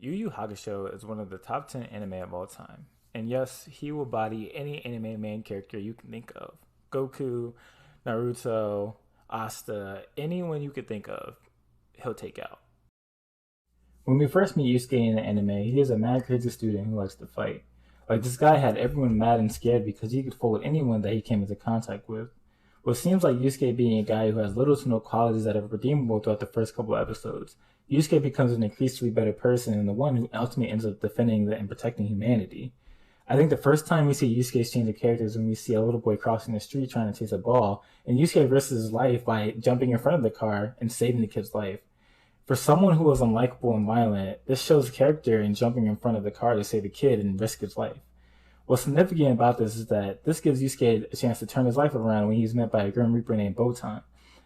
Yu Yu Hakusho is one of the top 10 anime of all time. And yes, he will body any anime main character you can think of. Goku, Naruto, Asta, anyone you could think of, he'll take out. When we first meet Yusuke in the anime, he is a mad crazy student who likes to fight. Like, this guy had everyone mad and scared because he could fool anyone that he came into contact with. What seems like Yusuke being a guy who has little to no qualities that are redeemable throughout the first couple episodes, Yusuke becomes an increasingly better person and the one who ultimately ends up defending and protecting humanity. I think the first time we see Yusuke's change of character is when we see a little boy crossing the street trying to chase a ball, and Yusuke risks his life by jumping in front of the car and saving the kid's life. For someone who was unlikable and violent, this shows character in jumping in front of the car to save the kid and risk his life. What's significant about this is that this gives Yusuke a chance to turn his life around when he's met by a Grim Reaper named Botan,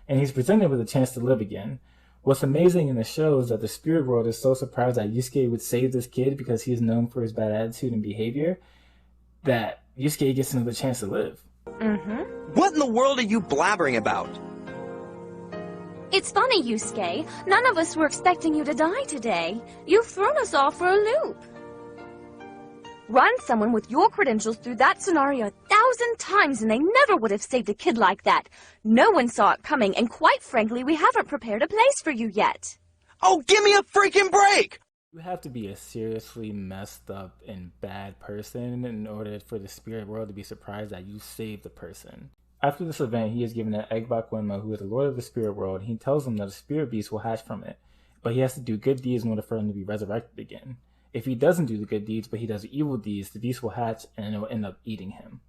and he's presented with a chance to live again. What's amazing in the show is that the spirit world is so surprised that Yusuke would save this kid because he's known for his bad attitude and behavior, that Yusuke gets another chance to live. What in the world are you blabbering about? It's funny, Yusuke. None of us were expecting you to die today. You've thrown us off for a loop. Run someone with your credentials through that scenario 1,000 times and they never would have saved a kid like that. No one saw it coming, and quite frankly, we haven't prepared a place for you yet. Oh, give me a freaking break! You have to be a seriously messed up and bad person in order for the spirit world to be surprised that you saved the person. After this event, he is given an egg by Gwenma, who is the lord of the spirit world, and he tells him that a spirit beast will hatch from it, but he has to do good deeds in order for him to be resurrected again. If he doesn't do the good deeds, but he does evil deeds, the beast will hatch and it will end up eating him.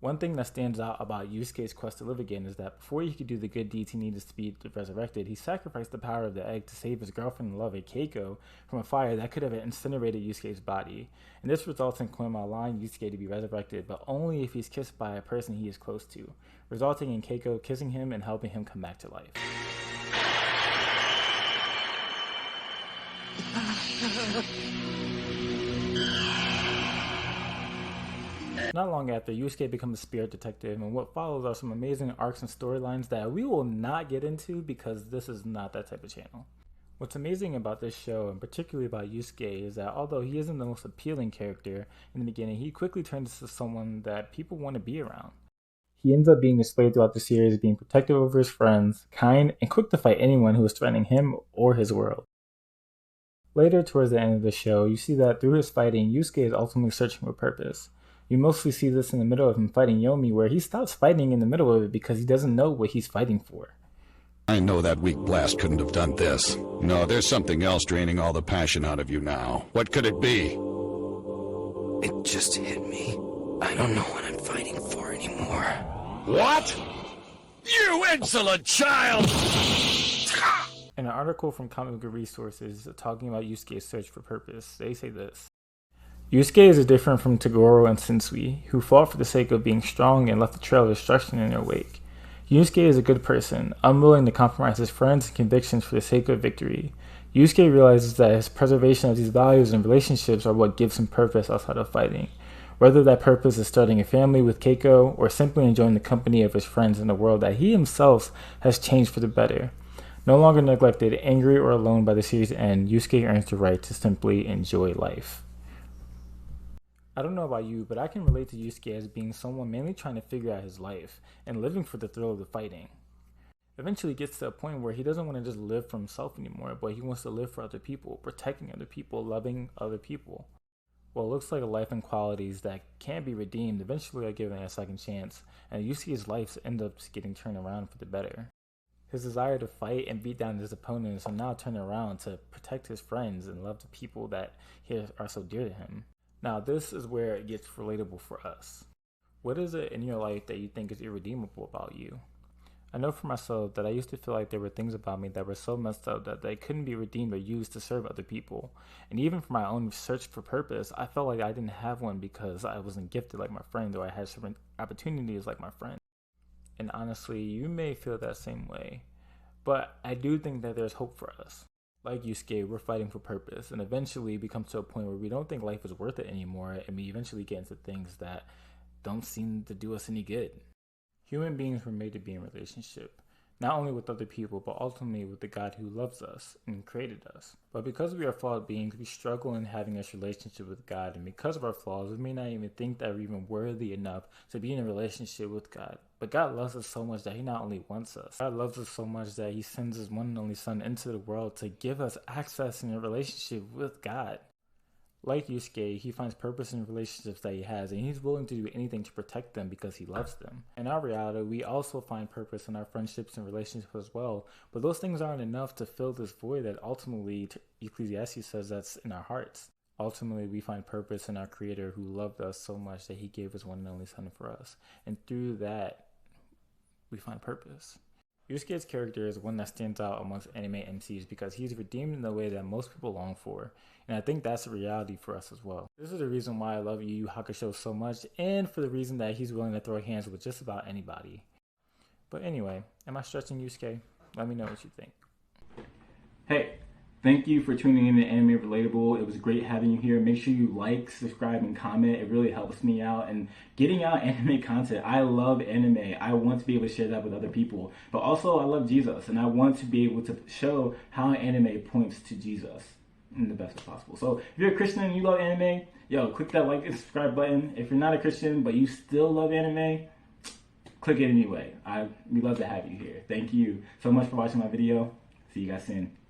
One thing that stands out about Yusuke's quest to live again is that before he could do the good deeds he needed to be resurrected, he sacrificed the power of the egg to save his girlfriend and lover, Keiko, from a fire that could have incinerated Yusuke's body. And this results in Koima allowing Yusuke to be resurrected, but only if he's kissed by a person he is close to, resulting in Keiko kissing him and helping him come back to life. Not long after, Yusuke becomes a spirit detective, and what follows are some amazing arcs and storylines that we will not get into because this is not that type of channel. What's amazing about this show, and particularly about Yusuke, is that although he isn't the most appealing character in the beginning, he quickly turns into someone that people want to be around. He ends up being displayed throughout the series, being protective over his friends, kind, and quick to fight anyone who is threatening him or his world. Later, towards the end of the show, you see that through his fighting, Yusuke is ultimately searching for purpose. You mostly see this in the middle of him fighting Yomi, where he stops fighting in the middle of it because he doesn't know what he's fighting for. I know that weak blast couldn't have done this. No, there's something else draining all the passion out of you now. What could it be? It just hit me. I don't know what I'm fighting for anymore. What? You insolent child! In an article from Comic Book Resources talking about Yusuke's search for purpose, they say this. Yusuke is different from Toguro and Sensui, who fought for the sake of being strong and left a trail of destruction in their wake. Yusuke is a good person, unwilling to compromise his friends and convictions for the sake of victory. Yusuke realizes that his preservation of these values and relationships are what gives him purpose outside of fighting. Whether that purpose is starting a family with Keiko or simply enjoying the company of his friends in a world that he himself has changed for the better. No longer neglected, angry, or alone by the series' end, Yusuke earns the right to simply enjoy life. I don't know about you, but I can relate to Yusuke as being someone mainly trying to figure out his life and living for the thrill of the fighting. Eventually he gets to a point where he doesn't want to just live for himself anymore, but he wants to live for other people, protecting other people, loving other people. Well, it looks like a life and qualities that can't be redeemed eventually are given a second chance, and Yusuke's life ends up getting turned around for the better. His desire to fight and beat down his opponents are now turned around to protect his friends and love the people that are so dear to him. Now, this is where it gets relatable for us. What is it in your life that you think is irredeemable about you? I know for myself that I used to feel like there were things about me that were so messed up that they couldn't be redeemed or used to serve other people. And even for my own search for purpose, I felt like I didn't have one because I wasn't gifted like my friend or I had certain opportunities like my friend. And honestly, you may feel that same way. But I do think that there's hope for us. Like Yusuke, we're fighting for purpose, and eventually we come to a point where we don't think life is worth it anymore, and we eventually get into things that don't seem to do us any good. Human beings were made to be in relationship. not only with other people, but ultimately with the God who loves us and created us. But because we are flawed beings, we struggle in having this relationship with God, and because of our flaws, we may not even think that we're even worthy enough to be in a relationship with God. But God loves us so much that He not only wants us, God loves us so much that He sends His one and only Son into the world to give us access in a relationship with God. Like Yusuke, he finds purpose in relationships that he has, and he's willing to do anything to protect them because he loves them. In our reality, we also find purpose in our friendships and relationships as well, but those things aren't enough to fill this void that ultimately Ecclesiastes says that's in our hearts. Ultimately, we find purpose in our Creator who loved us so much that He gave His one and only Son for us, and through that, we find purpose. Yusuke's character is one that stands out amongst anime MCs because he's redeemed in the way that most people long for, and I think that's a reality for us as well. This is the reason why I love Yu Yu Hakusho so much, and for the reason that he's willing to throw hands with just about anybody. But anyway, am I stretching, Yusuke? Let me know what you think. Hey, thank you for tuning in to Anime Relatable. It was great having you here. Make sure you like, subscribe, and comment. It really helps me out. And getting out anime content. I love anime. I want to be able to share that with other people. But also, I love Jesus. And I want to be able to show how anime points to Jesus in the best way possible. So if you're a Christian and you love anime, yo, click that like and subscribe button. If you're not a Christian, but you still love anime, click it anyway. We love to have you here. Thank you so much for watching my video. See you guys soon.